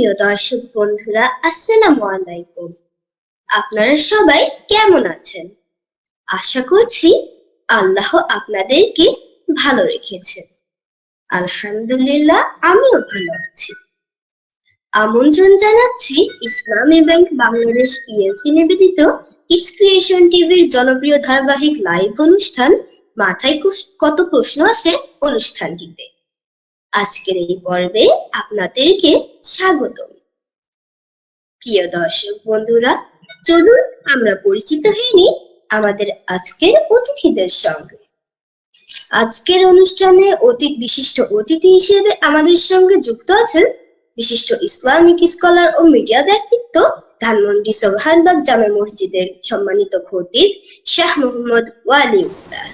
প্রিয় দর্শক বন্ধুরা, আসসালামু আলাইকুম। আপনারা সবাই কেমন আছেন? আশা করছি আল্লাহ আপনাদেরকে ভালো রেখেছেন। আলহামদুলিল্লাহ, আমিও ভালো আছি। আমন্ত্রণ জানাচ্ছি ইসলামী ব্যাংক বাংলাদেশ পিএলসি নিবেদিত কিডস ক্রিয়েশন টিভির জনপ্রিয় ধারাবাহিক লাইভ অনুষ্ঠান মাথায় কত প্রশ্ন আসে অনুষ্ঠানটিতে। আজকের এই পর্বে আপনাদেরকে স্বাগতম। প্রিয় দর্শক বন্ধুরা, চলুন আমরা পরিচিত হয়ে নিই আমাদের আজকের অতিথিদের সঙ্গে। আজকের অনুষ্ঠানে বিশিষ্ট অতিথি হিসেবে আমাদের সঙ্গে যুক্ত আছেন বিশিষ্ট ইসলামিক স্কলার ও মিডিয়া ব্যক্তিত্ব, ধানমন্ডি সোবহানবাগ জামে মসজিদের সম্মানিত খতিব শাহ মোহাম্মদ ওয়ালিউল্লাহ।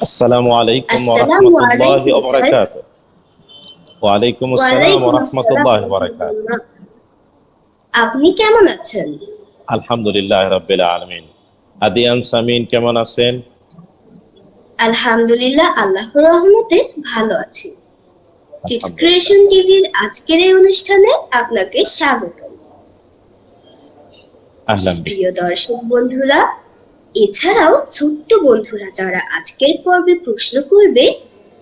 আসসালামু আলাইকুম ওয়া রাহমাতুল্লাহি ওয়া বারাকাতুহু। ওয়া আলাইকুম আসসালাম ওয়া রাহমাতুল্লাহি ওয়া বারাকাতুহু। আপনি কেমন আছেন? আলহামদুলিল্লাহ রাব্বিল আলামিন। আদিয়ান সামিন কেমন আছেন? আলহামদুলিল্লাহ, আল্লাহর রহমতে ভালো আছি। কিডস ক্রিয়েশন টিভির আজকের এই অনুষ্ঠানে আপনাকে স্বাগতম। প্রিয় দর্শক বন্ধুরা, এছাড়াও ছোট্ট বন্ধুরা যারা আজকের পর্বে প্রশ্ন করবে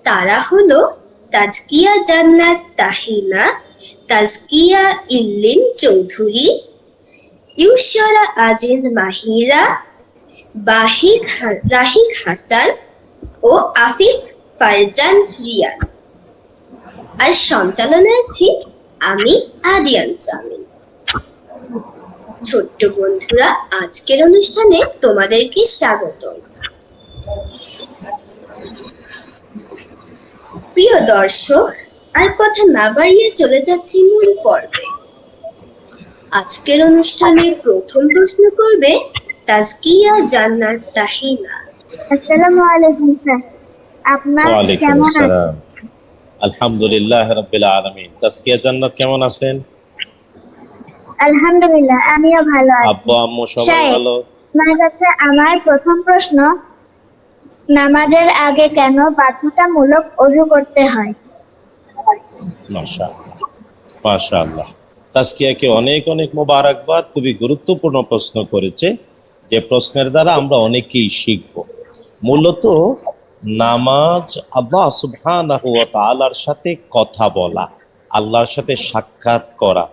তারা হলো তাজকিয়া জান্নাত তাহিনা, তাজকিয়া ইল্লিন চৌধুরী, ইউশরা আজিজ মাহিরা, রাহিক হাসান ও আফিফ ফারজান রিয়ান। আর সঞ্চালনায় আছি আমি আদিয়ান সামিন। ছোট্ট বন্ধুরা, আজকের অনুষ্ঠানে তোমাদেরকে স্বাগতম। প্রিয় দর্শক, আর কথা না বাড়িয়ে চলে যাচ্ছি মূল পর্বে। আজকের অনুষ্ঠানে প্রথম প্রশ্ন করবে তাজকিয়া জান্নাত তাহিনা। আসসালামু আলাইকুম স্যার, আপনার কেমন আছেন? আলহামদুলিল্লাহ রাব্বিল আলামিন। তাজকিয়া জান্নাত কেমন আছেন? আলহামদুলিল্লাহ, আমিও ভালো আছি। আব্বু আম্মু সবাই ভালো? আমার কাছে আমার প্রথম প্রশ্ন, নামাজের আগে কেন বাধ্যতামূলক ওযু করতে হয়? মাশাআল্লাহ মাশাআল্লাহ। তাজকিয়াকে অনেক অনেক মোবারকবাদ। খুবই গুরুত্বপূর্ণ প্রশ্ন করেছে, যে প্রশ্নের দ্বারা আমরা অনেকেই শিখব। মূলত নামাজ আল্লাহ সুবহানাহু ওয়া তাআলার সাথে কথা বলা, আল্লাহর সাথে সাক্ষাৎ করা,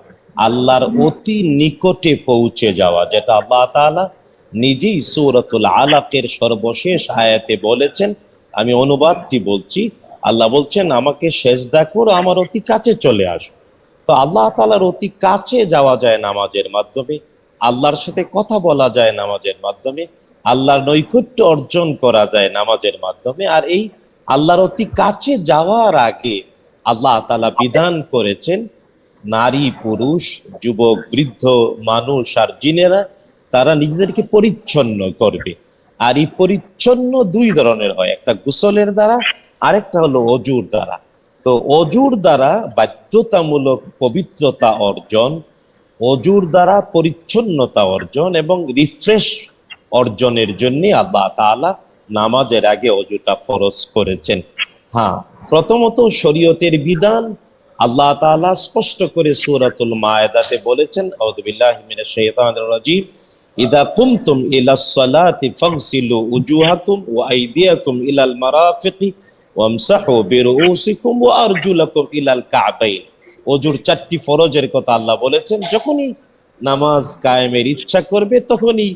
আল্লাহর অতি নিকটে পৌঁছে যাওয়া, যেটা আল্লাহ তাআলা নিজেই সূরাতুল আলাকের সর্বশেষ আয়াতে বলেছেন। আমি অনুবাদটি বলছি। আল্লাহ বলছেন, আমাকে সেজদা করো, আমার অতি কাছে চলে আসো। তো আল্লাহ তাআলার অতি কাছে যাওয়া যায় নামাজের মাধ্যমে, আল্লাহর সাথে কথা বলা যায় নামাজের মাধ্যমে, আল্লাহর নৈকট্য অর্জন করা যায় নামাজের মাধ্যমে। আর এই আল্লাহর অতি কাছে যাওয়ার আগে আল্লাহ তাআলা বিধান করেছেন, নারী পুরুষ, যুবক বৃদ্ধ মানুষ আর জিনেরা তারা নিজেদেরকে পরিচ্ছন্ন করবে। আর এই পরিচ্ছন্ন দুই ধরনের হয়, একটা গোসলের দ্বারা, আরেকটা হলো অজুর দ্বারা। তো অজুর দ্বারা বাধ্যতামূলক পবিত্রতা অর্জন, অজুর দ্বারা পরিচ্ছন্নতা অর্জন এবং রিফ্রেশ অর্জনের জন্য আল্লাহ তাআলা নামাজের আগে অজুটা ফরজ করেছেন। হ্যাঁ, প্রথমত শরীয়তের বিধান আল্লাহ তাআলা স্পষ্ট করে সূরাতুল মায়েদাতে বলেছেন, আউযু বিল্লাহি মিনাশ শাইতানির রাজীম, ইযা কুমতুম ইলাস সালাতি ফাগসিলু উজুহাকুম ওয়া আইদিয়াকুম ইলাল মারাফিকি ওয়ামসাহু বিরুউসিকুম ওয়া আরজুলাকুম ইলাল কা'বাইন। অজুর চারটি ফরজের কথা আল্লাহ বলেছেন। যখনই নামাজ কায়েমের ইচ্ছা করবে তখনই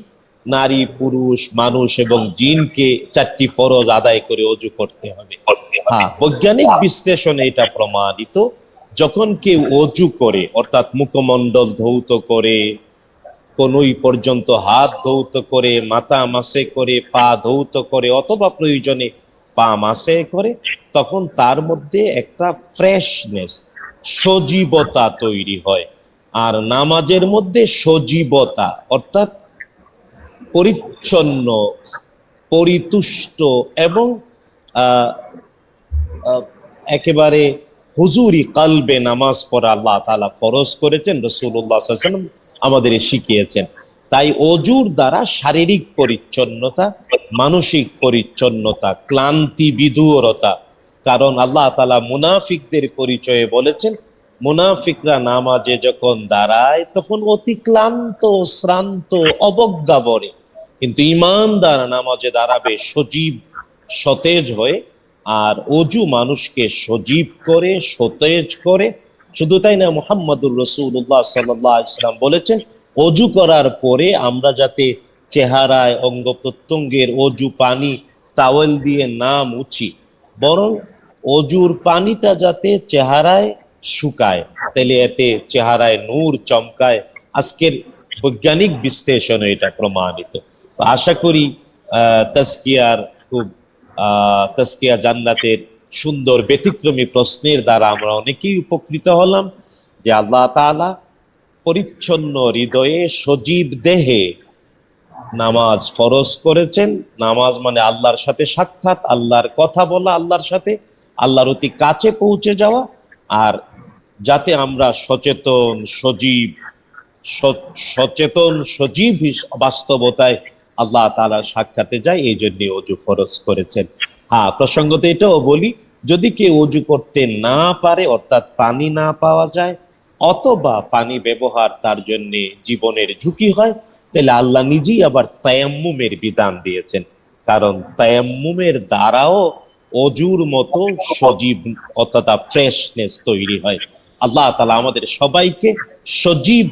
নারী পুরুষ মানুষ এবং জিনকে চারটি ফরজ আদায় করে অজু করতে হবে। হ্যাঁ, বৈজ্ঞানিক বিশ্লেষণে এটা প্রমাণিত, যখন কেউ অজু করে অর্থাৎ মুখমণ্ডল ধৌত করে, কনুই পর্যন্ত হাত ধৌত করে, মাথা মাসে করে, পা ধৌত করে, অথবা প্রয়োজনে পা মাসে করে, তখন তার মধ্যে একটা ফ্রেশনেস, সজীবতা তৈরি হয়। আর নামাজের মধ্যে সজীবতা অর্থাৎ পরিচ্ছন্ন, পরিতুষ্ট এবং একেবারে হুজুরি কালবে নামাজ পড়া আল্লাহ তাআলা ফরজ করেছেন, রাসূলুল্লাহ সাল্লাল্লাহু আলাইহি ওয়াসাল্লাম আমাদের শিখিয়েছেন। তাই অজুর দ্বারা শারীরিক পরিচ্ছন্নতা, মানসিক পরিচ্ছন্নতা, ক্লান্তি বিদূরতা। কারণ আল্লাহ তাআলা মুনাফিকদের পরিচয়ে বলেছেন, মুনাফিকরা নামাজে যখন দাঁড়ায় তখন অতি ক্লান্ত, শ্রান্ত, অবজ্ঞা বলে, কিন্তু ঈমানদার নামাজে দাঁড়াবে সজীব, সতেজ হয়ে। আর অজু মানুষকে সজীব করে, সতেজ করে। শুধু তাই না, মুহাম্মদুর রাসূলুল্লাহ সাল্লাল্লাহু আলাইহি ওয়াসাল্লাম বলেছেন, অজু করার পরে আমরা যাতে চেহারায়, অঙ্গ প্রত্যঙ্গের অজু পানি টাওয়েল দিয়ে না মুছি, বরং অজুর পানিটা যাতে চেহারায় শুকায়, তাহলে এতে চেহারায় নূর চমকায়। আজকের বৈজ্ঞানিক বিশ্লেষণে এটা প্রমাণিত। তো আশা করি তাজকিয়ার খুব তাজকিয়া জান্নাতের সুন্দর ব্যতিক্রমী প্রশ্নের দ্বারা আমরা অনেকেই উপকৃত হলাম, যে আল্লাহ তাআলা পরিচ্ছন্ন হৃদয়ে সজীব দেহে নামাজ ফরজ করেছেন। নামাজ মানে আল্লাহর সাথে সাক্ষাৎ, আল্লাহর কথা বলা, আল্লাহর সাথে আল্লাহর অতি কাছে পৌঁছে যাওয়া। আর যাতে আমরা সচেতন সজীব বাস্তবতায় আল্লাহ তাআলার সাক্ষাতে যাই, এই জন্য অজু ফরজ করেছেন। হ্যাঁ, প্রসঙ্গত এটাও বলি, যদি কেউ অজু করতে না পারে, অর্থাৎ পানি না পাওয়া যায়, অথবা পানি ব্যবহার তার জন্য জীবনের ঝুঁকি হয়, তাহলে আল্লাহ নিজেই আবার তায়াম্মুমের বিধান দিয়েছেন। কারণ তায়াম্মুমের দ্বারাও অজুর মতো সজীব অর্থাৎ ফ্রেশনেস তৈরি হয়। আল্লাহ তাআলা আমাদের সবাইকে সজীব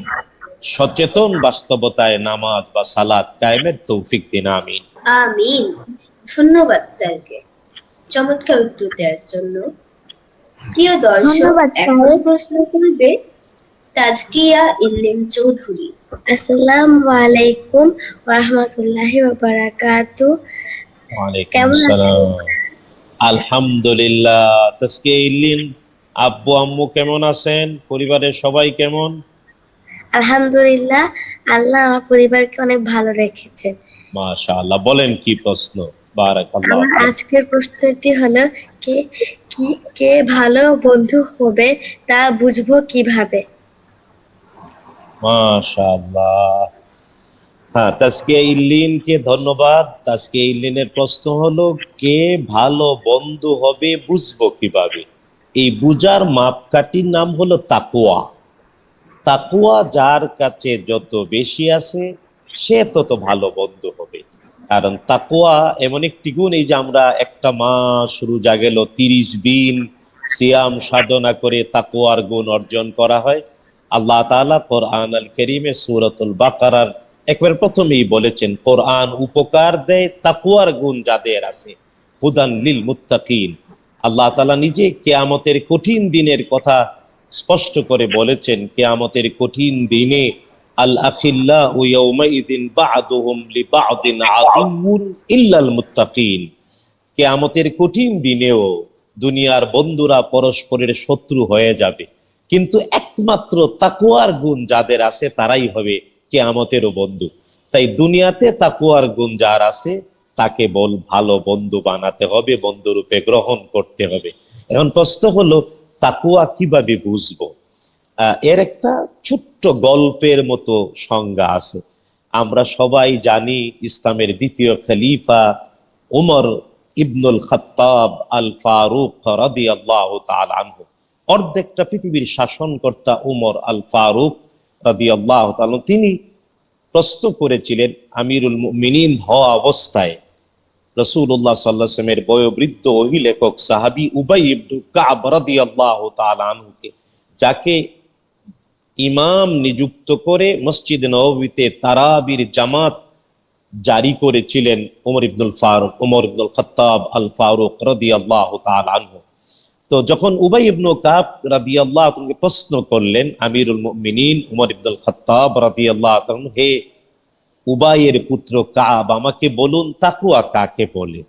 সচেতন বাস্তবতায় নামাজ বা সালাত কায়েমের তৌফিক দিন, আমিন। আমিন। ধন্যবাদ স্যারকে চমৎকার উত্তর দেওয়ার জন্য। প্রিয় দর্শক, ধন্যবাদ স্যার। এখন প্রশ্ন করবে তাজকিয়া ইল্লিম চৌধুরী। আসসালামু আলাইকুম ওয়া রাহমাতুল্লাহি ওয়া বারাকাতুহু। ওয়ালাইকুম কেমন আছেন? আসসালাম। আলহামদুলিল্লাহ। তাজকিয়া ইল্লিম, আব্বু আম্মু কেমন আছেন? পরিবারের সবাই কেমন? আলহামদুলিল্লাহ, আল্লাহ আমার পরিবারকে অনেক ভালো রেখেছেন। মাশাআল্লাহ। বলেন কি প্রশ্ন? বারাকাল্লাহ। আমার আজকের প্রশ্নটি হলো, কে কে ভালো বন্ধু হবে তা বুঝবো কিভাবে? মাশাআল্লাহ। হ্যাঁ, তাজকিয়া ইল্লিনকে ধন্যবাদ। তাজকিয়া ইল্লিনের প্রশ্ন হলো, কে ভালো বন্ধু হবে বুঝবো কিভাবে? এই বুঝার মাপকাঠির নাম হলো তাকওয়া। তাকওয়া যার কাছে যত বেশি আছে, সে তত ভালো বন্ধু হবে। কারণ তাকওয়া এমন একটি গুণ, এই যে আমরা একটা মাস রোজা গেল, 30 দিন সিয়াম সাধনা করে তাকওয়ার গুণ অর্জন করা হয়। আল্লাহ তাআলা কোরআন আল কারীমে সূরাতুল বাকারার একবার প্রথমেই বলেছেন, কোরআন উপকার দেয় তাকওয়ার গুণ যাদের আছে, হুদান লিল মুত্তাকিন। আল্লাহ তাআলা নিজে কিয়ামতের কঠিন দিনের কথা স্পষ্ট করে বলেছেন, কিয়ামতের কঠিন দিনে আল আখিল্লাউ ইয়াউমাইদিন বা'দুহুম লিবা'দিন আদুউন ইল্লাল মুত্তাকিন। কিয়ামতের কঠিন দিনেও দুনিয়ার বন্ধুরা পরস্পরের শত্রু হয়ে যাবে, কিন্তু একমাত্র তাকওয়ার গুণ যাদের আছে তারাই হবে কিয়ামতেরও বন্ধু। তাই দুনিয়াতে তাকওয়ার গুণ যার আছে তাকে ভালো বন্ধু বানাতে হবে, বন্ধুরূপে গ্রহণ করতে হবে। এখন প্রশ্ন হলো, তাকওয়া কিভাবে বুঝবো? এর একটা ছোট্ট গল্পের মতো সংজ্ঞা আছে। আমরা সবাই জানি, ইসলামের দ্বিতীয় খলিফা উমর ইবনুল খাত্তাব আল ফারুক রাদিয়াল্লাহু তাআলা আনহু, অর্ধেকটা পৃথিবীর শাসনকর্তা উমর আল ফারুক রাদিয়াল্লাহু তাআলা, তিনি প্রশ্ন করেছিলেন আমিরুল মুমিনিন হওয়া অবস্থায় রাসূলুল্লাহ সাল্লাল্লাহু আলাইহি ওয়াসাল্লামের বয়োবৃদ্ধ ওহী লেখক সাহাবী উবাই ইবনে কাব রাদিয়াল্লাহু তাআলা আনহুকে, যাকে ইমাম নিযুক্ত করে মসজিদে নববীতে তারাবির জামাত জারি করেছিলেন উমর ইবনুল খাত্তাব আল ফারুক রাদিয়াল্লাহু তাআলা আনহু। তো যখন উবাই ইবনে কাব রাদিয়াল্লাহু তাআলা প্রশ্ন করলেন আমিরুল মুমিনিন উমর ইবনুল খাত্তাব রাদিয়াল্লাহু তাআলা, হে উবাইয়ের পুত্র কাব, আমাকে বলুন তাকওয়া কাকে বলে?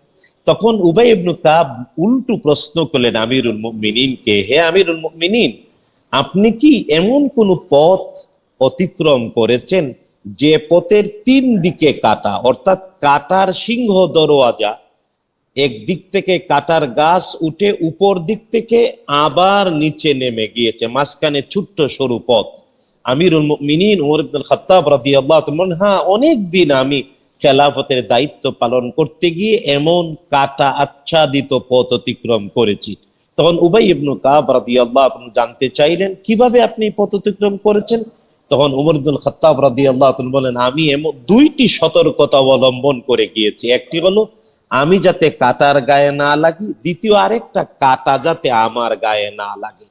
তখন উবাই ইবনে কাব উল্টো প্রশ্ন করলেন আমিরুল মুমিনিনকে, হে আমিরুল মুমিনিন, আপনি কি এমন কোন পথ অতিক্রম করেছেন যে পথের 3 দিকে কাটা, অর্থাৎ কাটার সিংহ দরওয়াজা, একদিক থেকে কাটার গাছ উঠে উপর দিক থেকে আবার নিচে নেমে গিয়েছে, মাঝখানে ছোট্ট সরু পথ? আমিরুল মুমিনিন উমর ইবনুল খাত্তাব রাদিয়াল্লাহু তাআলা, হ্যাঁ, অনেক দিন আমি খেলাফতের দায়িত্ব পালন করতে গিয়ে এমন কাটা আচ্ছাদিত পথ অতিক্রম করেছি। তখন উবাই ইবনে কাব রাদিয়াল্লাহু আনহু জানতে চাইলেন কিভাবে আপনি পথ অতিক্রম করেছেন। তখন উমর ইবনুল খাত্তাব রাদিয়াল্লাহু আনহু বলেন, আমি এমন দুইটি সতর্কতা অবলম্বন করে গিয়েছি। একটি হলো আমি যাতে কাঁটার গায়ে না লাগি, দ্বিতীয় আরেকটা কাঁটা যাতে আমার গায়ে না লাগে।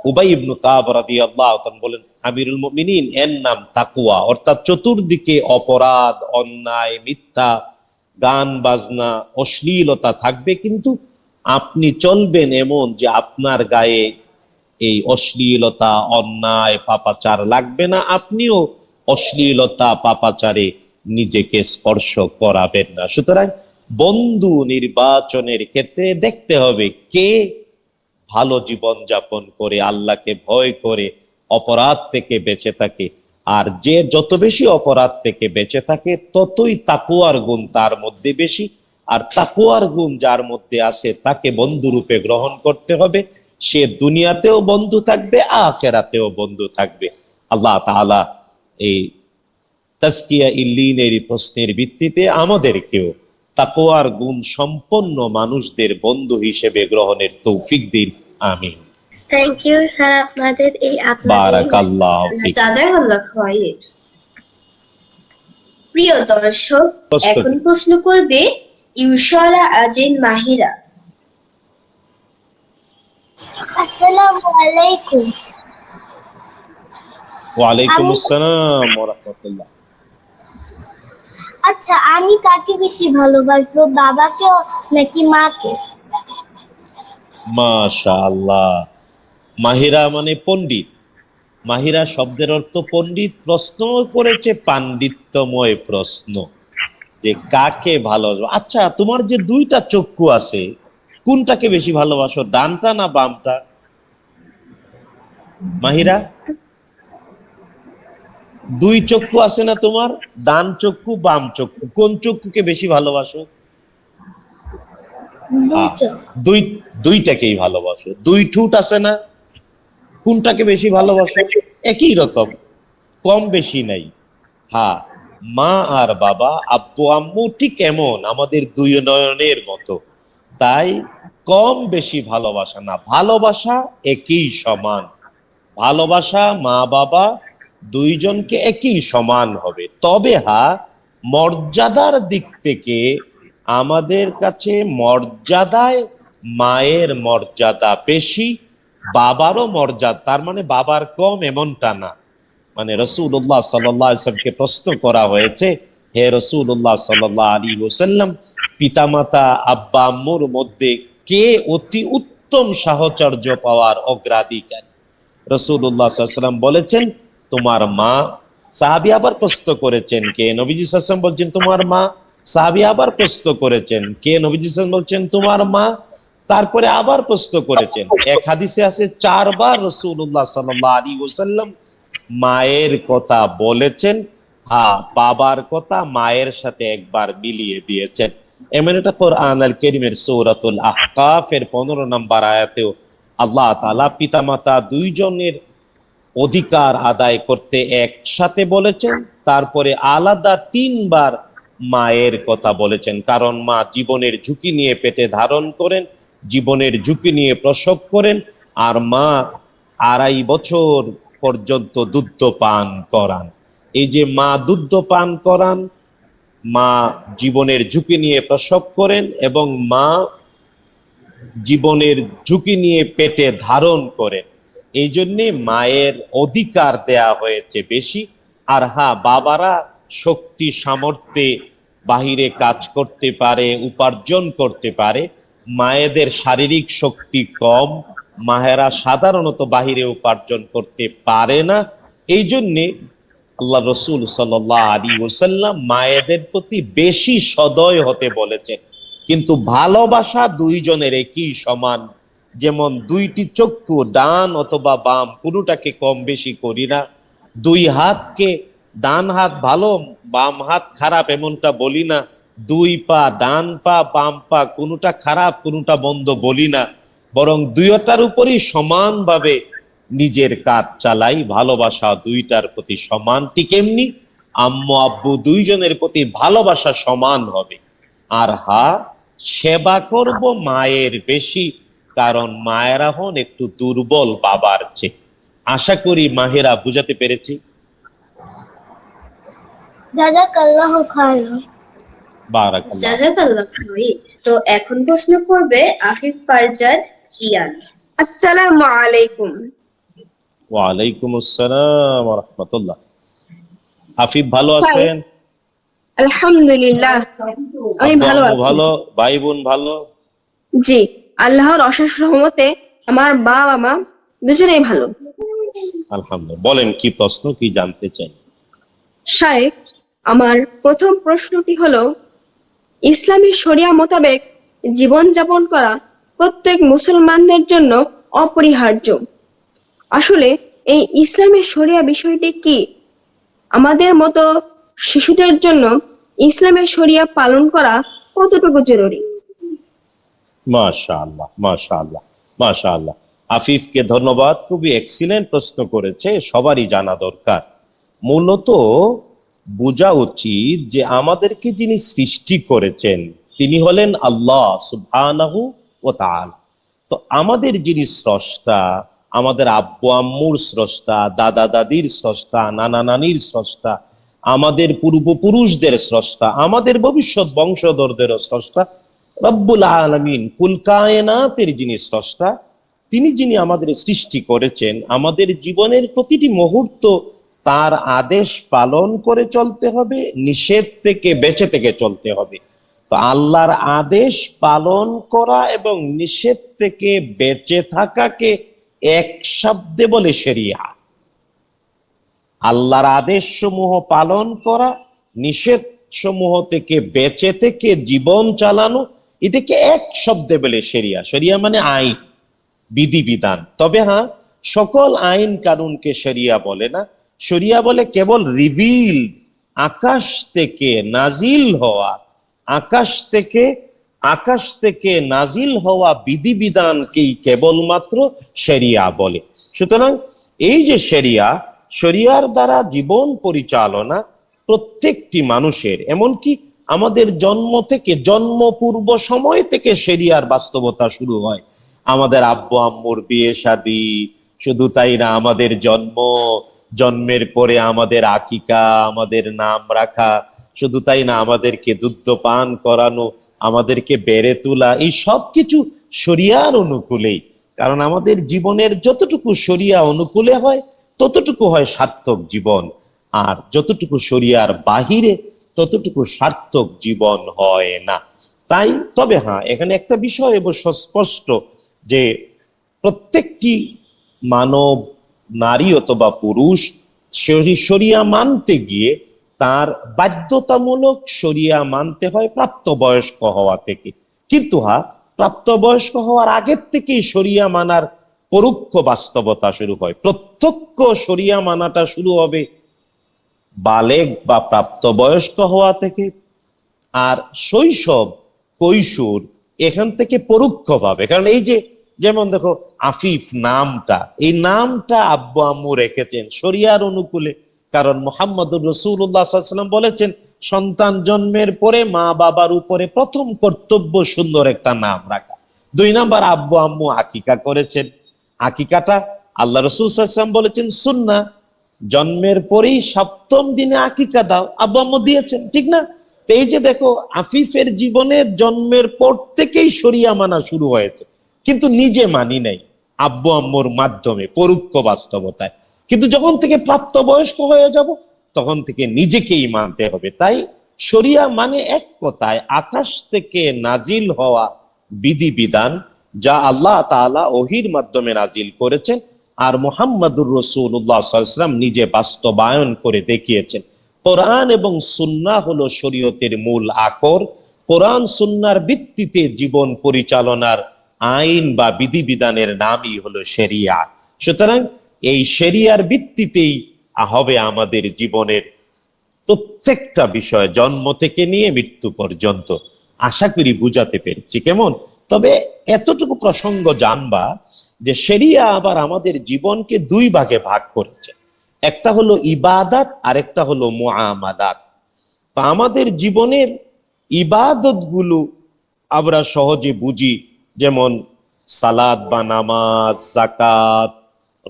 উবাই ইবনে কাব রাদিয়াল্লাহু তাআলা বলেন, আমিরুল মুমিনিন, এর নাম তাকওয়া, অর্থাৎ চতুর্দিকে অপরাধ, অন্যায়, মিথ্যা, গান বাজনা, অশ্লীলতা থাকবে, কিন্তু আপনি চলবেন এমন যে আপনার গায়ে এই অশ্লীলতা, অন্যায়, পাপাচার লাগবে না, আপনিও অশ্লীলতা, পাপাচারে নিজেকে স্পর্শ করাবেন না। সুতরাং বন্ধু নির্বাচনের ক্ষেত্রে দেখতে হবে কে ভালো জীবন যাপন করে, আল্লাহকে ভয় করে, অপরাধ থেকে বেঁচে থাকে। আর যে যত বেশি অপরাধ থেকে বেঁচে থাকে ততই তাকওয়ার গুণ তার মধ্যে বেশি। আর তাকওয়ার গুণ যার মধ্যে আছে তাকে বন্ধু রূপে গ্রহণ করতে হবে। সে দুনিয়াতেও বন্ধু থাকবে, আখিরাতেও বন্ধু থাকবে। আল্লাহ তাআলা এই তাজকিয়া ইল্লিনের প্রশ্নের ভিত্তিতে আমাদেরকেও তাকওয়ার গুণ সম্পন্ন মানুষদের বন্ধু হিসেবে গ্রহণের তৌফিক দিন। আমিন। থ্যাংক ইউ স্যার, আপনাদের বারাকাল্লাহু ফিক। জাযাকাল্লাহ খায়র। প্রিয় দর্শক, প্রশ্ন এখন প্রশ্ন করবে ইউশারা আজিন মাহিরা। আসসালামু আলাইকুম। ওয়ালাইকুম আসসালাম ওয়া রাহমাতুল্লাহ। আচ্ছা, আমি কাকে বেশি ভালোবাসবো, বাবাকে নাকি মাকে? মাশাআল্লাহ। মাহিরা মানে পণ্ডিত। মাহিরা শব্দের অর্থ পণ্ডিত। প্রশ্ন করেছে পাণ্ডিত্যময় প্রশ্ন, যে কাকে ভালোবাসো। আচ্ছা, তোমার যে দুইটা চক্ষু আছে, কোনটাকে বেশি ভালোবাসো, ডানটা না বামটা? মাহিরা, দুই চক্ষু আছে না তোমার, ডান চক্ষু বাম চক্ষু, কোন চক্ষুকে বেশি ভালোবাসো? দুই দুইটাকেই ভালোবাসো। দুই ঠোঁট আছে না, কোনটাকে বেশি ভালোবাসো? একই রকম, কম বেশি নাই। হ্যাঁ, মা আর বাবা, আব্বু আম্মু ঠিক এমন আমাদের দুই নয়নের মতো। তাই কম বেশি ভালোবাসা না, ভালোবাসা একই সমান। ভালোবাসা মা বাবা দুইজনকে একই সমান হবে। তবে হ্যাঁ, মর্যাদার দিক থেকে আমাদের কাছে মর্যাদায় মায়ের মর্যাদা বেশি, বাবারও মর্যাদা, তার মানে বাবার কম এমনটা না। মানে রাসূলুল্লাহ সাল্লাল্লাহু আলাইহি ওয়াসাল্লামকে প্রশ্ন করা হয়েছে, হে রাসূলুল্লাহ সাল্লাল্লাহু আলাইহি ওয়াসাল্লাম, পিতামাতা আব্বা আম্মুর মধ্যে কে অতি উত্তম সাহচর্য পাওয়ার অগ্রাধিকারী? রাসূলুল্লাহ সাল্লাল্লাহু আলাইহি ওয়াসাল্লাম বলেছেন, তোমার মা। সাহাবী আবার প্রশ্ন করেছেন, কে? নবীজি সাল্লাল্লাহু আলাইহি ওয়াসাল্লাম বলছেন, তোমার মা। সাহাবী আবার প্রশ্ন করেছেন, কে? নবীজি সাল্লাল্লাহু আলাইহি ওয়াসাল্লাম বলছেন, তোমার মা। তারপরে আবার প্রশ্ন করেছেন। এক হাদিসে আছে 4 বার রাসূলুল্লাহ সাল্লাল্লাহু আলাইহি ওয়াসাল্লাম মায়ের কথা বলেছেন। হ্যাঁ, বাবার কথা মায়ের সাথে একবার মিলিয়ে দিয়েছেন। এমন এটা কোরআন আল কারীমের সূরাতুল আহকাফের 15 নম্বর আয়াতেও আল্লাহ তাআলা পিতামাতা দুইজনের অধিকার আদায় করতে একসাথে বলেছেন। তারপরে আলাদা 3 বার মায়ের কথা বলেছেন, কারণ মা জীবনের ঝুঁকি নিয়ে পেটে ধারণ করেন, জীবনের ঝুঁকি নিয়ে প্রসব করেন, আর মা 2.5 বছর পর্যন্ত দুধ পান করান। এই যে মা দুধ পান করান, মা জীবনের ঝুঁকি নিয়ে প্রসব করেন, এবং মা জীবনের ঝুঁকি নিয়ে পেটে ধারণ করেন। এই জন্যে মায়ের অধিকার দেয়া হয়েছে বেশি। আর হ্যাঁ, বাবারা শক্তি সামর্থ্যে বাহিরে কাজ করতে পারে, উপার্জন করতে পারে। মায়েদের শারীরিক শক্তি কম, মায়েরা সাধারণত বাহিরে উপার্জন করতে পারে না। এই জন্যে আল্লাহ রসুল সাল্লাল্লাহু আলাইহি ওয়াসাল্লাম মায়েদের প্রতি বেশি সদয় হতে বলেছেন। কিন্তু ভালোবাসা দুইজনের একই সমান। যেমন দুইটি চক্ষু, ডান অথবা বাম, কোনোটাকে কম বেশি করি না। দুই হাতকে ডান হাত ভালো, বাম হাত খারাপ এমনটা বলি না। দুই পা, ডান পা বাম পা, কোনোটা খারাপ কোনোটা মন্দ বলি না, বরং দুইটার উপরই সমানভাবে নিজের কাজ চালাই। ভালোবাসা দুইটার প্রতি সমান। ঠিক এমনি আম্মু আব্বু দুইজনের প্রতি ভালোবাসা সমান হবে। আর হ্যাঁ, সেবা করব মায়ের বেশি, কারণ মায়েরা হন একটু দুর্বল বাবার চেয়ে। আশা করি মাহেরা বুঝাতে পেরেছি। জাযাকাল্লাহু খায়রান। বারাকাল্লাহ। জাযাকাল্লাহ খাইর। তো এখন প্রশ্ন করবে আফিফ ফারজাদ রিয়ান। আসসালামু আলাইকুম। ওয়ালাইকুম আসসালাম ওয়া রাহমাতুল্লাহ। আফিফ ভালো আছেন? আলহামদুলিল্লাহ, আমি আব্বু ভালো আম্মু আছি। ভালো, ভাই বোন ভালো? জি, আল্লাহর অশেষ রহমতে আমার বাবা মা দুজনেই ভালো। আলহামদুলিল্লাহ। বলেন কি প্রশ্ন, কি জানতে চাই? শায়েখ, আমার প্রথম প্রশ্নটি হলো, ইসলামী শরিয়া মোতাবেক জীবনযাপন করা প্রত্যেক মুসলমানদের জন্য অপরিহার্য। আসলে এই ইসলামী শরিয়া বিষয়টি কি? আমাদের মতো শিশুদের জন্য ইসলামের শরিয়া পালন করা কতটুকু জরুরি? মাশাআল্লাহ, মাশাআল্লাহ, মাশাআল্লাহ। আফিফকে ধন্যবাদ, খুবই এক্সিলেন্ট প্রশ্ন করেছে, সবারই জানা দরকার। মূলত বোঝা উচিত যে আমাদেরকে যিনি সৃষ্টি করেছেন তিনি হলেন আল্লাহ সুবহানাহু ওয়া তাআলা। তো আমাদের যিনি স্রষ্টা, আমাদের আব্বু আম্মুর স্রষ্টা, দাদা দাদির স্রষ্টা, নানা নানির স্রষ্টা, আমাদের পূর্বপুরুষদের স্রষ্টা, আমাদের ভবিষ্যৎ বংশধরদেরও স্রষ্টা রব্বুল আলামিন, কুল কায়নাতের যিনি স্রষ্টা, তিনি যিনি আমাদের সৃষ্টি করেছেন, আমাদের জীবনের প্রতিটি মুহূর্ত তার আদেশ পালন করে চলতে হবে, নিষেধ থেকে বেঁচে থেকে চলতে হবে। তো আল্লাহর আদেশ পালন করা এবং নিষেধ থেকে বেঁচে থাকাকে এক শব্দে বলে শরিয়া। আল্লাহর আদেশ সমূহ পালন করা, নিষেধ সমূহ থেকে বেঁচে থেকে জীবন চালানো, এটাকে এক শব্দে বলে শরিয়া। শরিয়া মানে আইন, বিধিবিধান। তবে হ্যাঁ, সকল আইন কানুনকে শরিয়া বলে না। শরিয়া বলে কেবল রিভিল, আকাশ থেকে নাজিল হওয়া, আকাশ থেকে নাজিল হওয়া বিধিবিধানকেই কেবলমাত্র শরিয়া বলে। সুতরাং এই যে শরিয়ার দ্বারা জীবন পরিচালনা প্রত্যেকটি মানুষের, এমনকি আমাদের জন্ম পূর্ব সময় থেকে শরিয়ার বাস্তবতা শুরু হয়। আমাদের আব্বু আম্মুর বিয়ে শাদী, শুধু তাই না, আমাদের জন্মের পরে আমাদের আকিকা, আমাদের নাম রাখা, শুধু তাই না, আমাদেরকে দুধ পান করানো, আমাদেরকে বেড়ে তোলা, এই সব কিছু শরিয়ার অনুকূলেই। কারণ আমাদের জীবনের যতটুকু শরিয়া অনুকূলে হয় ততটুকু হয় সার্থক জীবন, আর যতটুকু শরিয়ার বাহিরে ততটুকু সার্থক জীবন হয় না। তাই তবে হ্যাঁ, এখানে একটা বিষয় অবশ্য স্পষ্ট যে প্রত্যেকটি মানব, নারী অথবা পুরুষ, শরিয়া মানতে গিয়ে তার বাধ্যতামূলক শরিয়া মানতে হয় প্রাপ্তবয়স্ক হওয়া থেকে। কিন্তু হ্যাঁ, প্রাপ্তবয়স্ক হওয়ার আগের থেকেই শরিয়া মানার পরোক্ষ বাস্তবতা শুরু হয়। প্রত্যক্ষ শরিয়া মানাটা শুরু হবে বালেগ বা প্রাপ্তবয়স্ক হওয়া থেকে, আর শৈশব, কৈশোর এখান থেকে পরোক্ষভাবে। কারণ এই যে, যেমন দেখো আফিফ নামটা, এই নামটা আব্বু আম্মু রেখেছেন শরিয়ার অনুকূলে। কারণ মুহাম্মদুর রাসূলুল্লাহ সাল্লাল্লাহু আলাইহি ওয়াসাল্লাম বলেছেন, সন্তান জন্মের পরে মা বাবার উপরে প্রথম কর্তব্য সুন্দর একটা নাম রাখা। 2 নাম্বার, আব্বু আম্মু আকিকা করেছেন। আকিকাটা আল্লাহ রাসূল সাল্লাল্লাহু আলাইহি ওয়াসাল্লাম বলেছেন সুন্নাহ, জন্মের পরেই 7ম দিনে আকিকা দাও, আব্বু আম্মু দিয়েছেন, ঠিক না? তো এই যে দেখো, আফিফের জীবনের জন্মের পর থেকেই শরিয়া মানা শুরু হয়েছে, কিন্তু নিজে মানি নাই, আব্বু আম্মুর মাধ্যমে পরোক্ষ বাস্তবতায়। কিন্তু যখন থেকে প্রাপ্তবয়স্ক হয়ে যাব তখন থেকে নিজেকেই মানতে হবে। তাই শরিয়া মানে এক কথায় আকাশ থেকে নাজিল হওয়া বিধিবিধান, যা আল্লাহ তাআলা ওহীর মাধ্যমে নাজিল করেছেন, আর মুহাম্মদুর রাসূলুল্লাহ সাল্লাল্লাহু আলাইহি ওয়াসাল্লাম নিজে বাস্তবায়ন করে দেখিয়েছেন। কোরআন এবং সুন্নাহ হলো শরীয়তের মূল আকর। কোরআন সুন্নাহর ভিত্তিতে জীবন পরিচালনার আইন বা বিধিবিধানের নামই হলো শরিয়া। সুতরাং এই শরিয়ার ভিত্তিতেই হবে আমাদের জীবনের প্রত্যেকটা বিষয়, জন্ম থেকে নিয়ে মৃত্যু পর্যন্ত। আশা করি বুঝাতে পেরেছি। কেমন? তবে এতটুকু প্রসঙ্গ জানবা যে শরিয়া আবার আমাদের জীবনকে 2 ভাগে ভাগ করেছে। একটা হলো ইবাদত, আর একটা হলো মুআমালাত। তো আমাদের জীবনের ইবাদত গুলো আমরা সহজে বুঝি, যেমন সালাত বা নামাজ, যাকাত,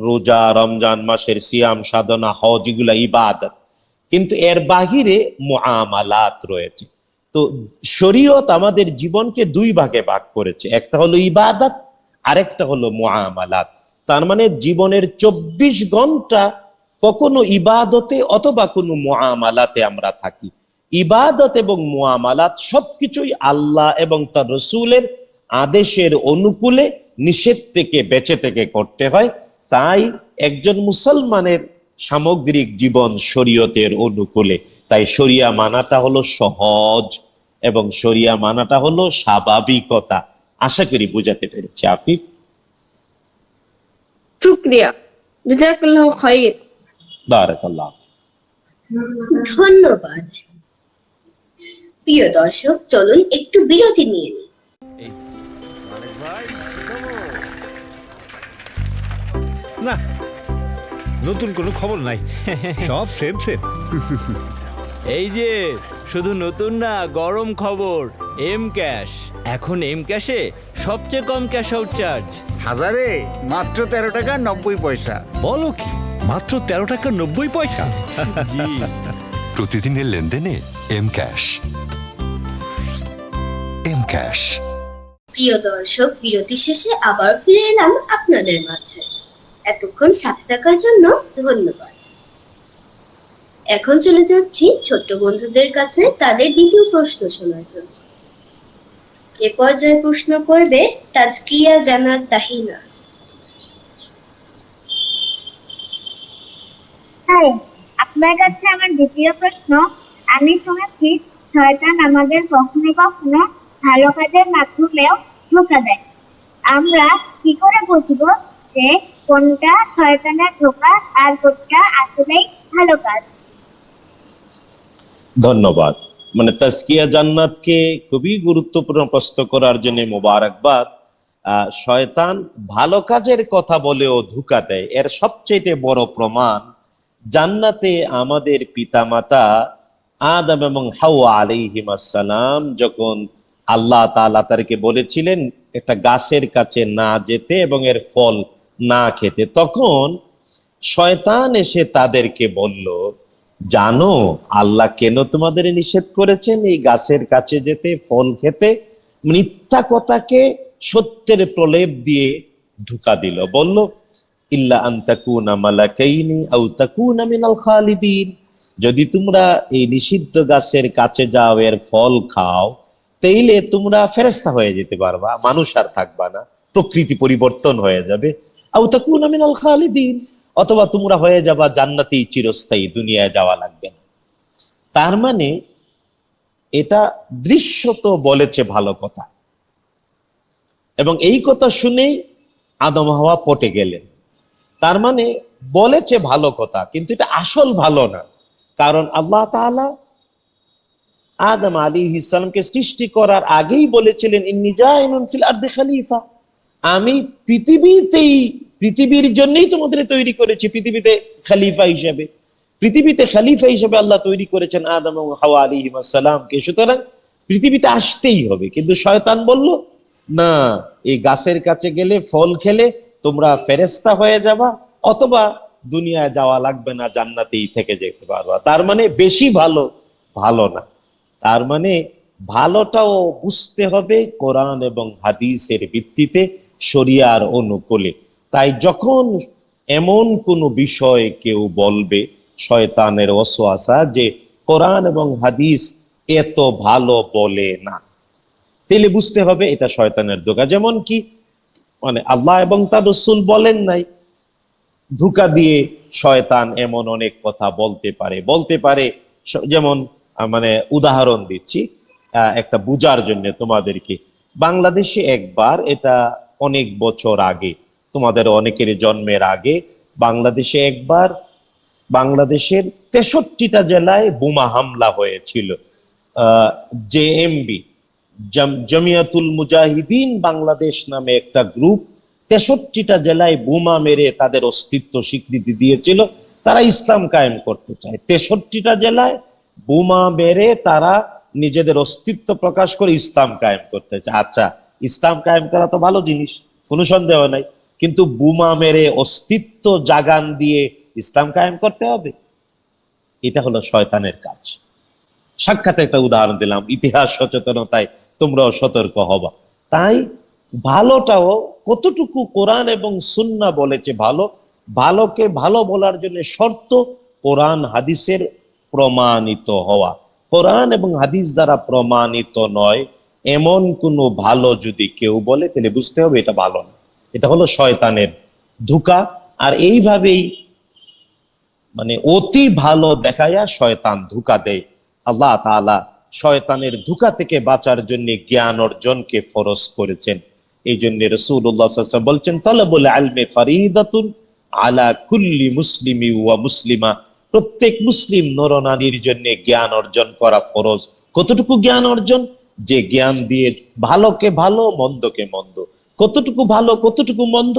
রোজা, রমজান মাসের সিয়াম সাধনা, হজ, এগুলা ইবাদত। কিন্তু এর বাহিরে মুআমালাত রয়েছে। তো শরীয়ত আমাদের জীবনকে দুই ভাগে ভাগ করেছে, একটা হলো ইবাদত, আরেকটা হলো মুআমালাত। তার মানে জীবনের 24 ঘন্টা কখনো ইবাদতে অথবা কোনো মুআমালাতে আমরা থাকি। ইবাদত এবং মুআমালাত সবকিছুই আল্লাহ এবং তার রসুলের আদেশের অনুকূলে, নিষেধ থেকে বেঁচে থেকে করতে হয়। তাই একজন মুসলমানের সামগ্রিক জীবন শরীয়তের অনুকূলে। তাই শরিয়া মানাটা হলো সহজ এবং শরিয়া মানাটা হলো স্বাভাবিকতা। আশা করি বুঝাতে পেরেছি আফিফ। শুকরিয়া, জাযাকাল্লাহু খাইর। বারাকাল্লাহ। ধন্যবাদ। প্রিয় দর্শক, চলুন একটু বিরতি নিয়ে নিই। না, নতুন কোনো খবর নাই, সব সেম সেম। এই যে শুধু নতুন না, গরম খবর, এম ক্যাশ। এখন এম ক্যাশে সবচেয়ে কম ক্যাশ আউট চার্জ। হাজারে মাত্র 13 টাকা 90 পয়সা। বলো কি, মাত্র 13 টাকা 90 পয়সা? জি, প্রতিদিনের লেনদেনে এম ক্যাশ। M cash. প্রিয় দর্শক, বিরতি শেষে আবার ফিরে এলাম আপনাদের মাঝে। এতক্ষণ সাথে থাকার জন্য ধন্যবাদ। এখন চলে যাচ্ছি ছোট্ট বন্ধুদের কাছে তাদের দ্বিতীয় প্রশ্ন শোনার জন্য। এ পর্যায়ে প্রশ্ন করবে তাজকিয়া জান্নাত তাহিনা। হাই, আপনার কাছে আমার দ্বিতীয় প্রশ্ন। আমি শুনেছি শয়তান আমাদের কখনো কখনো ভালো কাজের মাধ্যমেও ধোঁকা দেয়। আমরা কি করে বুঝবো যে কোনটা শয়তানের ধোঁকা আর কোনটা আসলেই ভালো কাজ? ধন্যবাদ। মানে তাজকিয়া জান্নাতকে খুবই গুরুত্বপূর্ণ প্রশ্ন করার জন্য মোবারকবাদ। শয়তান ভালো কাজের কথা বলেও ধোঁকা দেয়, এর সবচেয়ে বড় প্রমাণ জান্নাতে আমাদের পিতামাতা আদম এবং হাওয়া আলাইহিমুস সালাম যখন আল্লাহ তাআলা তাদেরকে বলেছিলেন একটা গাছের কাছে না যেতে এবং এর ফল না খেতে, তখন শয়তান এসে তাদেরকে বলল, জানো আল্লাহ কেন তোমাদের নিষেধ করেছেন এই গাছের কাছে যেতে, ফল খেতে? মিথ্যা কথাকে সত্যের প্রলেপ দিয়ে ধোঁকা দিল। বলল, ইল্লা আন তাকুনা মালাকাইনি আও তাকুনা মিনাল খালিদিন, যদি তোমরা এই নিষিদ্ধ গাছের কাছে যাও, এর ফল খাও, তাইলে তোমরা ফেরেশতা হয়ে যেতে পারবা, মানুষ আর থাকবা না, প্রকৃতি পরিবর্তন হয়ে যাবে। আও তাকুনা মিনাল খালিদিন, অথবা তোমরা হয়ে যাবা জান্নাতি, চিরস্থায়ী, দুনিয়ায় যাওয়া লাগবে না। তার মানে এটা দৃশ্যত বলেছে ভালো কথা, এবং এই কথা শুনেই আদম হাওয়া পটে গেলেন। তার মানে বলেছে ভালো কথা, কিন্তু এটা আসল ভালো না। কারণ আল্লাহ তাআলা আদম আলাইহিস সালামকে সৃষ্টি করার আগেই বলেছিলেন, ইন্নী জাইলুন ফিল আরদি খলিফা, আমি পৃথিবীর জন্যই তোমাদের তৈরি করেছি, পৃথিবীতে খলিফা হিসেবে। পৃথিবীতে খলিফা হিসেবে আল্লাহ তৈরি করেছেন আদম এবং হাওয়া আলাইহিস সালামকে, সুতরাং পৃথিবীতে আসতেই হবে। কিন্তু শয়তান বলল, না, এই গাছের কাছে গেলে, ফল খেলে তোমরা ফেরেশতা হয়ে যাবা, অথবা দুনিয়ায় যাওয়া লাগবে না, জান্নাতেই থেকে যেতে পারবা। তার মানে বেশি ভালো ভালো না। তার মানে ভালোটাও বুঝতে হবে কোরআন এবং হাদিসের ভিত্তিতে, শরিয়ার অনুকূলে। তাই যখন এমন কোনো বিষয় কেউ বলবে, শয়তানের ওয়াসওয়াসা, যে কোরআন এবং হাদিস এত ভালো বলে না, তাহলে বুঝতে হবে এটা শয়তানের ধোঁকা। যেমন কি, মানে আল্লাহ এবং তার রাসূল বলেন নাই, ধোঁকা দিয়ে শয়তান এমন অনেক কথা বলতে পারে। যেমন মানে উদাহরণ দিচ্ছি একটা বুঝার জন্য তোমাদেরকে। বাংলাদেশে একবার, এটা অনেক বছর আগে, তোমাদের অনেকের জন্মের আগে, বাংলাদেশে একবার বাংলাদেশের 63টা জেলায় বোমা হামলা হয়েছিল। জেএমবি, জমিয়াতুল মুজাহিদিন বাংলাদেশ নামে একটা গ্রুপ 63টা জেলায় বোমা মেরে তাদের অস্তিত্ব স্বীকৃতি দিয়েছিল। তারা ইসলাম কায়েম করতে চায়। 63টা জেলায় বোমা মেরে তারা নিজেদের অস্তিত্ব প্রকাশ করে ইসলাম কায়েম করতে চায়। আচ্ছা, ইসলাম কায়েম করা তো ভালো জিনিস, কোনো সন্দেহ নাই। কিন্তু বোমা মেরে অস্তিত্ব জাগান দিয়ে ইসলাম কায়েম করতে হবে, এটা হলো শয়তানের কাজ। সাক্ষাৎ একটা উদাহরণ দিলাম, ইতিহাস সচেতনতায় তোমরাও সতর্ক হবা। তাই ভালোটাও কতটুকু কোরআন এবং সুন্নাহ বলেছে ভালো, ভালোকে ভালো বলার জন্য শর্ত কোরআন হাদিসের প্রমাণিত হওয়া। কোরআন এবং হাদিস দ্বারা প্রমাণিত নয় এমন কোনো ভালো যদি কেউ বলে, তাহলে বুঝতে হবে এটা ভালো না, এটা হলো শয়তানের ধোঁকা। আর এইভাবেই মানে অতি ভালো দেখাইয়া শয়তান ধোঁকা দেয়। আল্লাহ তাআলা শয়তানের ধোঁকা থেকে বাঁচার জন্য জ্ঞান অর্জনকে ফরজ করেছেন। এই জন্য রাসূলুল্লাহ সাল্লাল্লাহু আলাইহি ওয়াসাল্লাম বলছেন, তালাবুল ইলমি ফারিদাতুন আলা কুল্লি মুসলিমি ওয়া মুসলিমা। প্রত্যেক মুসলিম নরনারীর জন্য জ্ঞান অর্জন করা ফরজ। কতটুকু জ্ঞান অর্জন? যে জ্ঞান দিয়ে ভালোকে ভালো, মন্দকে মন্দ। কতটুকু ভালো কতটুকু মন্দ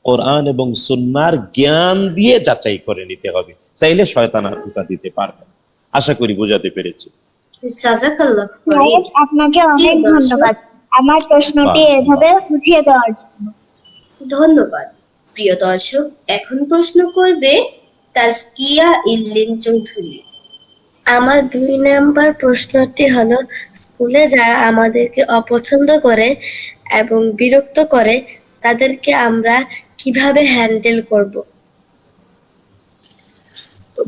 কোরআন এবং সুন্নাহর জ্ঞান দিয়ে যাচাই করে নিতে হবে, তাইলে শয়তান আর ধোঁকা দিতে পারবে না। আশা করি বোঝাতে পেরেছি। জাযাকাল্লাহ সাহেব, আপনাকে অনেক ধন্যবাদ আমার প্রশ্নটি এভাবে বুঝিয়ে দেওয়ার জন্য। ধন্যবাদ। প্রিয় দর্শক, এখন প্রশ্ন করবে তাজকিয়া ইল্লিন চৌধুরী। আমার 2 নাম্বার প্রশ্নটি হলো, স্কুলে যারা আমাদেরকে অপছন্দ করে এবং বিরক্ত করে তাদেরকে আমরা কিভাবে হ্যান্ডেল করব?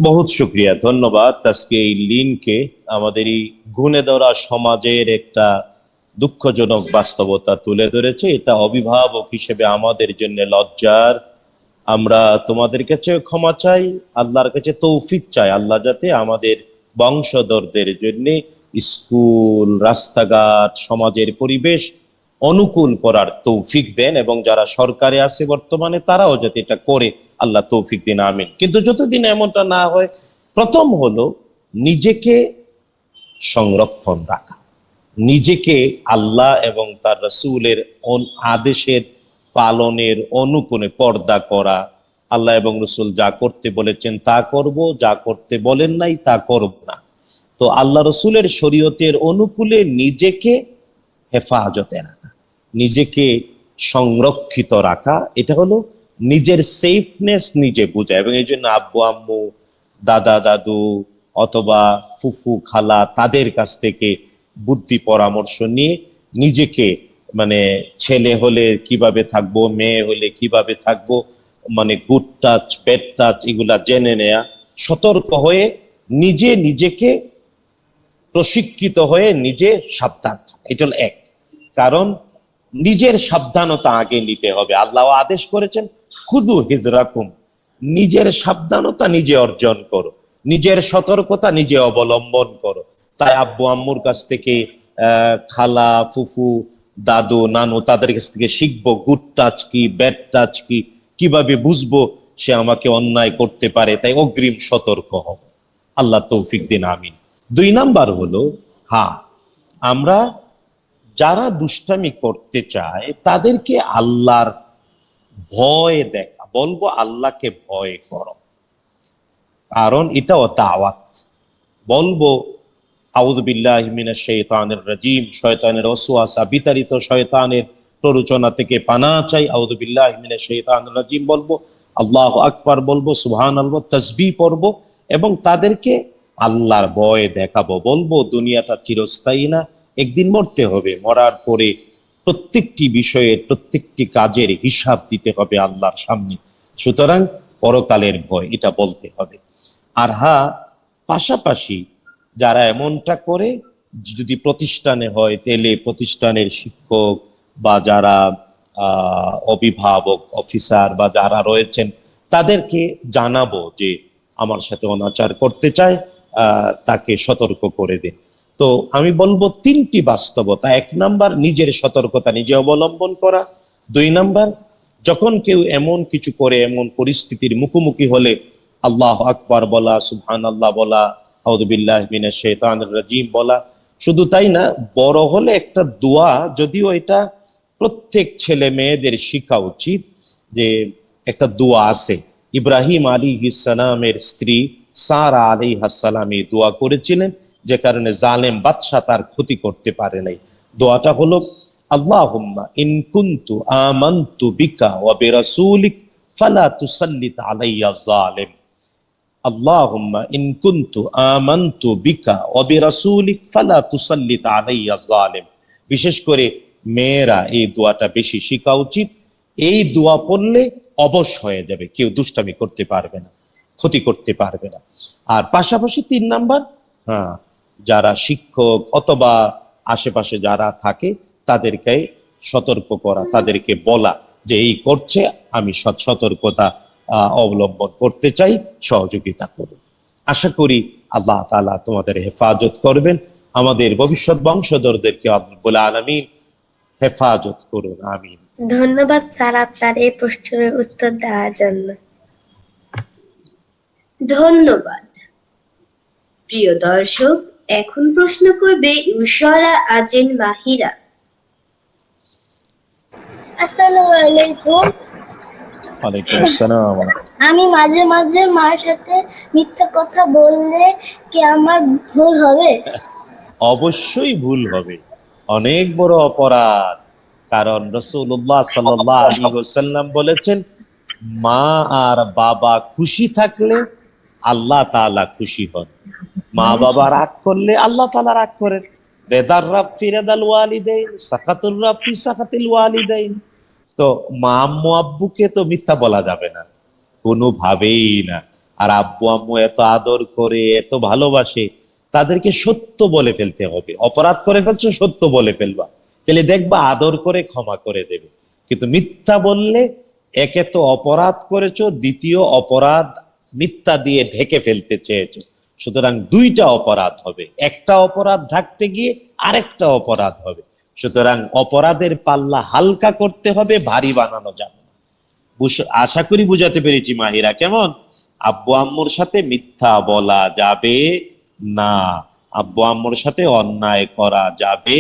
বহুত শুক্রিয়া, ধন্যবাদ। আজকে এই লিনকে আমাদের এই গুণে ধরা সমাজের একটা দুঃখজনক বাস্তবতা তুলে ধরেছে। এটা অভিভাবক হিসেবে আমাদের জন্য লজ্জার। আমরা তোমাদের কাছে ক্ষমা চাই, আল্লাহর কাছে তৌফিক চাই, আল্লাহ যাতে আমাদের বংশধরদের জন্য স্কুল, রাস্তাঘাট, সমাজের পরিবেশ অনুকূল করার তৌফিক দেন, এবং যারা সরকারে আছে বর্তমানে তারাও যাতে এটা করে, আল্লাহ তৌফিক দিন, আমিন। কিন্তু যতদিন এমনটা না হয়, প্রথম হলো নিজেকে সংরক্ষণ রাখা, নিজেকে আল্লাহ এবং তার রাসূলের আদেশের পালনের অনুকূলে পর্দা করা। আল্লাহ এবং রাসূল যা করতে বলেছেন তা করব, যা করতে বলেন নাই তা করব না। তো আল্লাহ রাসূলের শরীয়তের অনুকূলে নিজেকে হেফাজতে রাখা, নিজেকে সংরক্ষিত রাখা, এটা হলো নিজের সেফনেস নিজে বোঝা। এবং এই জন্য আব্বু আম্মু, দাদা দাদু অথবা ফুফু খালা তাদের কাছ থেকে বুদ্ধি পরামর্শ নিয়ে নিজেকে, মানে ছেলে হলে কিভাবে থাকবো, মেয়ে হলে কিভাবে থাকবো, মানে গুড টাচ ব্যাড টাচ এগুলা জেনে নেয়া, সতর্ক হয়ে নিজে নিজেকে প্রশিক্ষিত হয়ে নিজে সাবধান। এটা হলো এক। কারণ নিজের সাবধানতা আগে নিতে হবে। আল্লাহ আদেশ করেছেন খুদু হিজরাকুম, নিজের সাবধানতা নিজে অর্জন করো, নিজের সতর্কতা নিজে অবলম্বন করো। তাই আব্বু আম্মুর কাছ থেকে, খালা ফুফু দাদু নানু তাদের কাছ থেকে শিখবো গুড টাচ কি, ব্যাড টাচ কি, কিভাবে বুঝবো সে আমাকে অন্যায় করতে পারে, তাই অগ্রিম সতর্ক হব। আল্লাহ তৌফিক দিন, আমিন। 2 নাম্বার হলো, আমরা যারা দুষ্টামি করতে চায় তাদেরকে আল্লাহর ভয় দেখা, বলবো আল্লাহকে ভয় করো, কারণ এটাও দাওয়াত। বলবো আউযু বিল্লাহি মিনাশ শাইতানির রাজিম, শয়তানের ওয়াসওয়াসা বিতাড়িত, শয়তানের প্ররোচনা থেকে পানাহ চাই। আউযু বিল্লাহি মিনাশ শাইতানির রাজিম বলবো, আল্লাহু আকবার বলবো, সুবহানাল্লাহ, তাসবিহ পড়বো, এবং তাদেরকে আল্লাহর ভয় দেখাবো। বলবো দুনিয়াটা চিরস্থায়ী না, একদিন মরতে হবে, মরার পরে প্রত্যেকটি বিষয়ের প্রত্যেকটি কাজের হিসাব দিতে হবে আল্লাহর সামনে। সুতরাং পরকালের ভয়, এটা বলতে হবে। আর পাশাপাশি যারা এমনটা করে, যদি প্রতিষ্ঠানে হয় তাহলে প্রতিষ্ঠানের শিক্ষক বা যারা অভিভাবক অফিসার বা যারা রয়েছেন তাদেরকে জানাবো যে আমার সাথে অনাচার করতে চায়, তাকে সতর্ক করে দেন। তো আমি বলবো 3টি বাস্তবতা। 1 নাম্বার, নিজের সতর্কতা নিজে অবলম্বন করা। 2 নাম্বার, যখন কেউ এমন কিছু করে, এমন পরিস্থিতির মুখোমুখি হলে আল্লাহু আকবার বলা, সুবহানাল্লাহ বলা, আউযু বিল্লাহি মিনাশ শাইতানির রাজিম বলা। শুধু তাই না, বড় হলে একটা দোয়া, যদিও এটা প্রত্যেক ছেলে মেয়েদের শিখা উচিত, যে একটা দোয়া আছে। ইব্রাহিম আলাইহিস সালামের স্ত্রী সারা আলাইহিস সালাম এই দোয়া করেছিলেন, যে কারণে জালেম বাদশা তার ক্ষতি করতে পারে নাই। দোয়াটা হলো, আল্লাহুম্মা ইন কুনতু আমানতু বিকা ওয়া বিরাসূলিক ফালা তুসাল্লিত আলাইয়া যালিম। আল্লাহুম্মা ইন কুনতু আমানতু বিকা ওয়া বিরাসূলিক ফালা তুসাল্লিত আলাইয়া যালিম। বিশেষ করে মেয়েরা এই দোয়াটা বেশি শেখা উচিত। এই দোয়া পড়লে অবশ হয়ে যাবে, কেউ দুষ্টামি করতে পারবে না, ক্ষতি করতে পারবে না। আর পাশাপাশি 3 নাম্বার, যারা শিক্ষক অথবা আশেপাশে যারা থাকে তাদেরকে সতর্ক করা, তাদেরকে বলা যে এই করছে, আমি সতর্কতা অবলম্বন করতে চাই, সহযোগিতা করুন। আশা করি আল্লাহ তাআলা তোমাদের হেফাজত করবেন, আমাদের ভবিষ্যৎ বংশধরদেরকে রব্বুল আলামিন হেফাজত করুন, আমিন। ধন্যবাদ স্যার আপনার এই প্রশ্নের উত্তর দেওয়ার জন্য। ধন্যবাদ। প্রিয় দর্শক, এখন প্রশ্ন করবে ইউশরা আজেন মাহিরা। আসসালামু আলাইকুম। ওয়ালাইকুম আসসালাম। আমি মাঝে মাঝে মার সাথে মিথ্যা কথা বললে কি আমার ভুল হবে? অবশ্যই ভুল হবে, অনেক বড় অপরাধ। কারণ রাসূলুল্লাহ সাল্লাল্লাহু আলাইহি ওয়াসাল্লাম বলেছেন, মা আর বাবা খুশি থাকলে আল্লাহ তাআলা খুশি হন, মা বাবা রাগ করলে আল্লাহ তাআলা রাগ করেন। রেদার রাব ফি রেদাল ওয়ালিদাইন, সাকাতুর রাব ফি সাকাতিল ওয়ালিদাইন। তো মা আম্মু আব্বুকে তো মিথ্যা বলা যাবে না, কোনোভাবেই না। আর আব্বু আম্মু এত আদর করে, এত ভালোবাসে, তাদেরকে সত্য বলে ফেলতে হবে। অপরাধ করে ফেলছো, সত্য বলে ফেলবা, তাহলে দেখবা আদর করে ক্ষমা করে দেবে। কিন্তু মিথ্যা বললে একে তো অপরাধ করেছো, দ্বিতীয় অপরাধ মিথ্যা দিয়ে ঢেকে ফেলতে চেয়েছো। সুতরাং 2টা অপরাধ হবে, একটা অপরাধ ঢাকতে গিয়ে আরেকটা অপরাধ হবে। সুতরাং অপরাধের পাল্লা হালকা করতে হবে, ভারী বানানো যাবে না। আশা করি বুঝাতে পেরেছি মাহিরা। কেমন? আব্বু আম্মুর সাথে মিথ্যা বলা যাবে না, আব্বু আম্মুর সাথে অন্যায় করা যাবে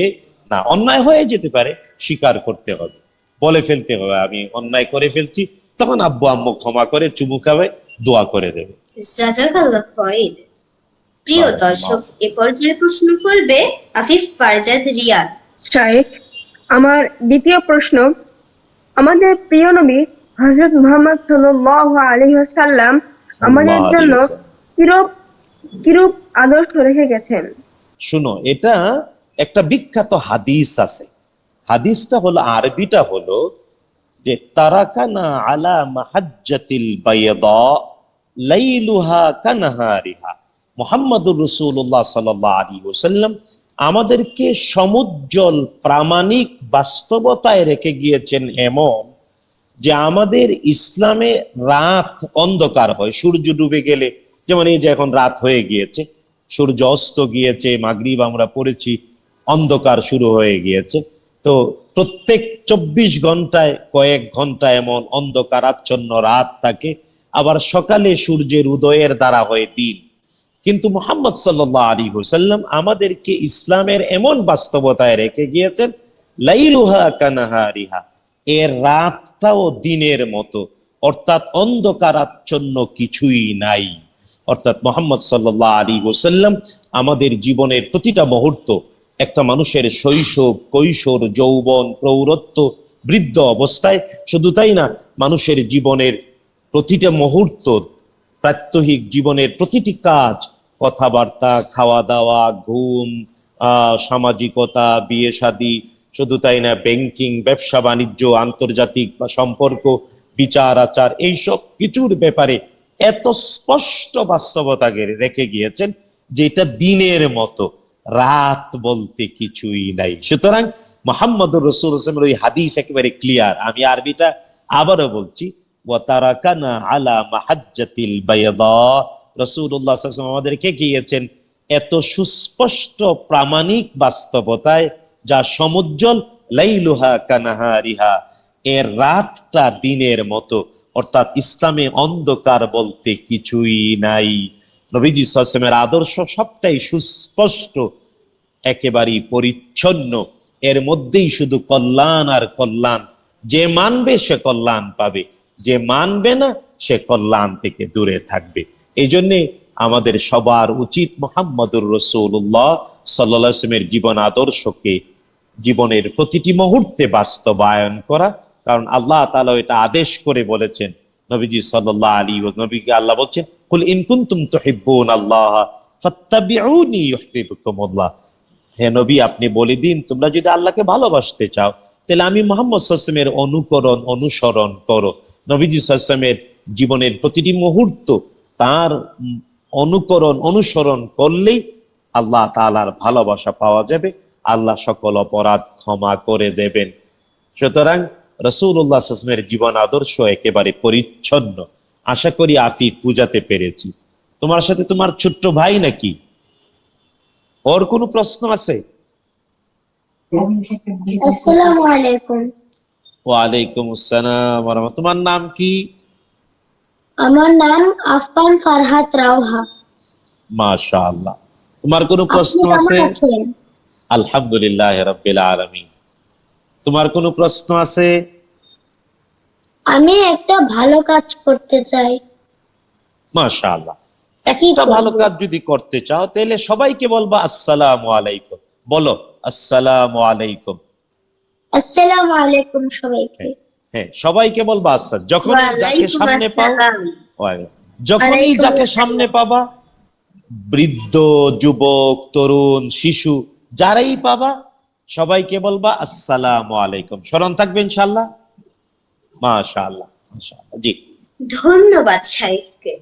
না। অন্যায় হয়ে যেতে পারে, স্বীকার করতে হবে, বলে ফেলতে হবে আমি অন্যায় করে ফেলছি, তখন আব্বু আম্মু ক্ষমা করে চুমু খাবে, দোয়া করে দেবে। জাযাকাল্লাহ খাইর। প্রিয় দর্শক, এ পর্যায়ে প্রশ্ন করবে আফিফ ফারজাদ রিয়াদ। শাইখ, আমার দ্বিতীয় প্রশ্ন, আমাদের প্রিয় নবী হযরত মুহাম্মদ সাল্লাল্লাহু আলাইহি ওয়াসাল্লাম আমাদের জন্য কিরূপ আদর্শ রেখে গেছেন? শুনো, এটা একটা বিখ্যাত হাদিস আছে। হাদিসটা হলো, আরবিটা হলো যে তারাকানা আলা মাহাজ্জাতিল বাইদা লাইলুহা কানাহারিহা। মুহাম্মদুর রাসূলুল্লাহ সাল্লাল্লাহু আলাইহি ওয়াসাল্লাম আমাদেরকে সমুজ্জ্বল প্রামাণিক বাস্তবতায় রেখে গিয়েছেন, এমন যে আমাদের ইসলামে রাত অন্ধকার হয়, সূর্য ডুবে গেলে, যেমন এই যে এখন রাত হয়ে গিয়েছে, সূর্য অস্ত গিয়েছে, মাগরিব আমরা পড়েছি, অন্ধকার শুরু হয়ে গিয়েছে। তো প্রত্যেক 24 ঘন্টায় কয়েক ঘন্টা এমন অন্ধকারাচ্ছন্ন রাত থাকে, আবার সকালে সূর্যের উদয়ের দ্বারা হয় দিন। কিন্তু মুহাম্মদ সাল্লাল্লাহু আলাইহি ওয়াসাল্লাম আমাদেরকে ইসলামের এমন বাস্তবতায় রেখে গিয়েছেন, লাইলুহা কানাহারিহা, এর রাতটাও দিনের মতো, অর্থাৎ অন্ধকারাচ্ছন্ন কিছুই নাই। অর্থাৎ মুহাম্মদ সাল্লাল্লাহু আলাইহি ওয়াসাল্লাম আমাদের জীবনের প্রতিটা মুহূর্ত, একটা মানুষের শৈশব, কৈশোর, যৌবন, প্রৌঢ়ত্ব, বৃদ্ধ অবস্থায়, শুধু তাই না, মানুষের জীবনের প্রতিটা মুহূর্ত, প্রাত্যহিক জীবনের প্রতিটি কাজ, কথাবার্তা, খাওয়া দাওয়া, ঘুম, সামাজিকতা, বিয়ে শাদী, শুধু তাই না, ব্যাংকিং, ব্যবসা বাণিজ্য, আন্তর্জাতিক বা সম্পর্ক, বিচার আচার, এইসব কিছুর ব্যাপারে এত স্পষ্ট বাস্তবতাকে রেখে গিয়েছেন যে এটা দিনের মতো, রাত বলতে কিছুই নাই। সুতরাং মুহাম্মদুর রাসূলুল্লাহ ওই হাদিস একেবারে ক্লিয়ার। আমি আরবিটা আবারও বলছি, ওয়া তারাকানা আলা মাহাজ্জাতিল বাইদা। রাসূলুল্লাহ সাল্লাল্লাহু আলাইহি ওয়াসাল্লাম আমাদেরকে গিয়েছেন এত সুস্পষ্ট প্রামাণিক বাস্তবতায়, যা সমুজ্জ্বল, লাইলুহা কানাহারিহা, এর রাতটা দিনের মতো, অর্থাৎ ইসলামে অন্ধকার বলতে কিছুই নাই। নবীজি সাল্লাল্লাহু আলাইহি ওয়াসাল্লামের আদর্শ সবটাই সুস্পষ্ট, একেবারেই পরিচ্ছন্ন, এর মধ্যেই শুধু কল্যাণ আর কল্যাণ। যে মানবে সে কল্যাণ পাবে, যে মানবে না সে কল্যাণ থেকে দূরে থাকবে। এই জন্যে আমাদের সবার উচিত মুহাম্মদুর রাসূলুল্লাহ সাল্লাল্লাহু আলাইহি ওয়াসাল্লামের জীবন আদর্শকে জীবনের প্রতিটি মুহূর্তে বাস্তবায়ন করা। কারণ আল্লাহ তাআলা এটা আদেশ করে বলেছেন, নবীজি সাল্লাল্লাহু আলাইহি ওয়া নবীকে আল্লাহ বলছেন, কুল ইন কুনতুম তুহিব্বুনাল্লাহ ফাত্তাবিউনি ইউহিব্বুকুমুল্লাহ। হে নবী, আপনি বলে দিন, তোমরা যদি আল্লাহকে ভালোবাসতে চাও তাহলে আমি মুহাম্মদ সাল্লাল্লাহু আলাইহি ওয়াসাল্লামের অনুসরণ করো। নবীজি সাল্লাল্লাহু আলাইহি ওয়াসাল্লামের জীবনের প্রতিটি মুহূর্ত তার অনুসরণ করলেই আল্লাহ তাআলার ভালোবাসা পাওয়া যাবে, আল্লাহ সকল অপরাধ ক্ষমা করে দেবেন। সুতরাং রাসূলুল্লাহ সাল্লাল্লাহু আলাইহি ওয়াসাল্লামের জীবন আদর্শ একেবারে পরিচ্ছন্ন। আশা করি আফিক বুঝাতে পেরেছি। তোমার সাথে তোমার ছোট্ট ভাই নাকি? ওর কোনো প্রশ্ন আছে? আসসালামু আলাইকুম। ওয়ালাইকুম আসসালাম ওয়া রাহমাতুল্লাহ। তোমার নাম কি? আমার নাম আফফান ফারহাত রাওহা। মাশাআল্লাহ। তোমার কোনো প্রশ্ন আছে? আলহামদুলিল্লাহ রাব্বিল আলামিন। তোমার কোনো প্রশ্ন আছে? আমি একটা ভালো কাজ করতে চাই। মাশাআল্লাহ। একটা ভালো কাজ যদি করতে চাও তাহলে সবাইকে বলবা আসসালামু আলাইকুম। বলো আসসালামু আলাইকুম। আসসালামু আলাইকুম সবাইকে। হ্যাঁ, সবাইকে বলবা আসসালাম। যখনই যাকে সামনে পাও, যখনই যাকে সামনে পাবা, বৃদ্ধ, যুবক, তরুণ, শিশু যারাই পাবা সবাইকে বলবা আসসালামু আলাইকুম। স্মরণ থাকবে ইনশাআল্লাহ। মাশাআল্লাহ, মাশাআল্লাহ। জি, ধন্যবাদ শাইখকে।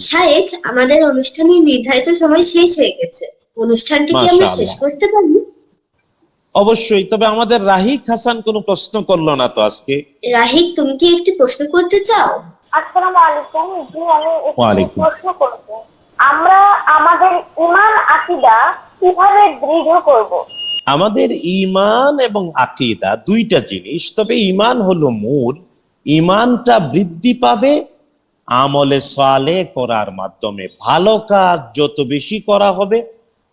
শাইখ, আমাদের অনুষ্ঠানের নির্ধারিত সময় শেষ হয়ে গেছে। অনুষ্ঠানটি কি আমরা শেষ করতে পারি? অবশ্যই। তবে আমাদের রাহিক হাসান কোনো প্রশ্ন করলো না তো আজকে। রাহিক, তুমি কি একটি প্রশ্ন করতে চাও? আসসালামু আলাইকুম। জি, আমি ওয়ালাইকুম। প্রশ্ন করব। আমরা আমাদের ঈমান আকীদা কিভাবে দৃঢ় করব? আমাদের ঈমান এবং আকীদা দুইটা জিনিস। তবে ঈমান হলো মূল। ঈমানটা বৃদ্ধি পাবে আমলে সালেহ করার মাধ্যমে। ভালো কাজ যত বেশি করা হবে,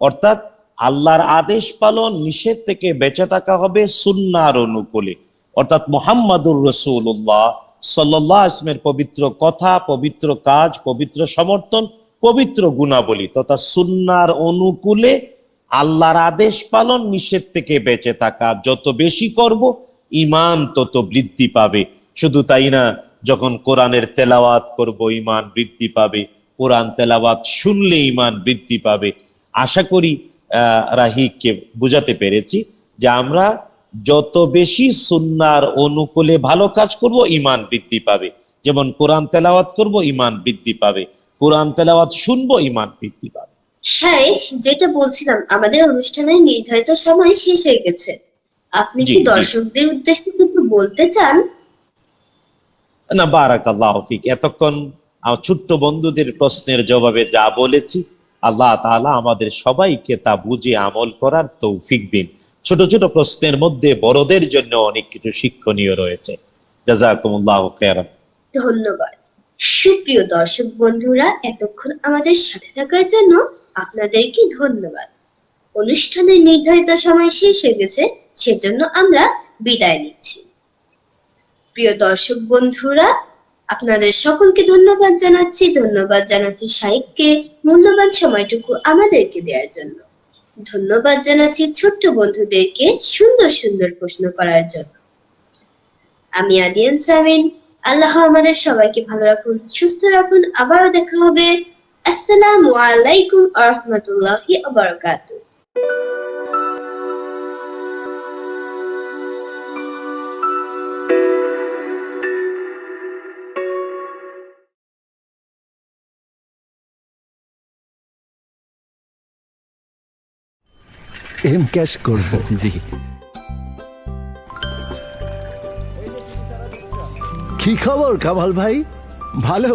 অর্থাৎ আল্লাহর আদেশ পালন, নিষেধ থেকে বেঁচে থাকা হবে সুন্নাহর অনুকূলে, অর্থাৎ মুহাম্মাদুর রাসূলুল্লাহ সাল্লাল্লাহু আলাইহি ওয়াসাল্লামের পবিত্র কথা, পবিত্র কাজ, পবিত্র সমর্থন, পবিত্র গুণাবলী তথা সুন্নাহর অনুকূলে আল্লাহর আদেশ পালন, নিষেধ থেকে বেঁচে থাকা যত বেশি করব ঈমান তত বৃদ্ধি পাবে। শুধু তাই না, যখন কোরআনের তেলাওয়াত করব ঈমান বৃদ্ধি পাবে, কোরআন তেলাওয়াত শুনলে ঈমান বৃদ্ধি পাবে। আশা করি রাহিককে বুঝাতে পেরেছি যে আমরা যত বেশি সুন্নাহর অনুকূলে ভালো কাজ করব ঈমান বৃদ্ধি পাবে। যেমন কোরআন তেলাওয়াত করব ঈমান বৃদ্ধি পাবে, কোরআন তেলাওয়াত শুনবো ঈমান বৃদ্ধি পাবে। শাইখ, যেটা বলছিলাম, আমাদের অনুষ্ঠানের নির্ধারিত সময় শেষ হয়ে গেছে। আপনি জি, কি জি। দর্শকদের উদ্দেশ্যে কিছু বলতে চান? না, বারাকাল্লাহু ফিক। এতক্ষণ আমার ছোট্ট বন্ধুদের প্রশ্নের জবাবে যা বলেছি, আল্লাহ তাআলা আমাদের সবাইকে তা বুঝে আমল করার তৌফিক দিন। ছোট ছোট প্রশ্নের মধ্যে বড়দের জন্য অনেক কিছু শিক্ষণীয় রয়েছে। জাযাকুমুল্লাহু খাইরান। ধন্যবাদ। সুপ্রিয় দর্শক বন্ধুরা, এতক্ষণ আমাদের সাথে থাকার জন্য আপনাদেরকে ধন্যবাদ। অনুষ্ঠানের নির্ধারিত সময় শেষ হয়ে গেছে, সেজন্য আমরা বিদায় নিচ্ছি। প্রিয় দর্শক বন্ধুরা, আপনাদের সকলকে ধন্যবাদ জানাচ্ছি শাইখকে মূল্যবান সময়টুকু আমাদেরকে দেওয়ার জন্য। ধন্যবাদ জানাচ্ছি ছোট্ট বন্ধুদেরকে সুন্দর সুন্দর প্রশ্ন করার জন্য। আমি আদিয়ান সামিন। আল্লাহ আমাদের সবাইকে ভালো রাখুন, সুস্থ রাখুন। আবারও দেখা হবে। আসসালামু আলাইকুম ওয়া রাহমাতুল্লাহি ওয়া বারাকাতুহু। এম ক্যাশ করব। জি। কি খবর কামাল ভাই? ভালো।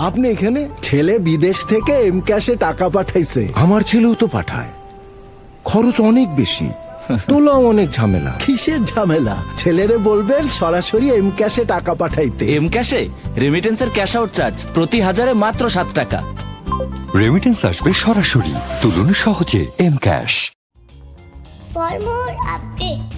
আপনি এখানে? ছেলে বিদেশ থেকে এম ক্যাশে টাকা পাঠাইছে। আমার ছেলেও তো পাঠায়, খরচ অনেক বেশি, তোলাও অনেক ঝামেলা। কিসের ঝামেলা? ছেলেরে বলবেন সরাসরি এম ক্যাশে টাকা পাঠাইতে। এম ক্যাশে রেমিটেন্সের ক্যাশ আউট চার্জ প্রতি 1000-এ মাত্র 7 টাকা। রেমিটেন্স আসবে সরাসরি, তুলুন সহজে M cash. For more updates,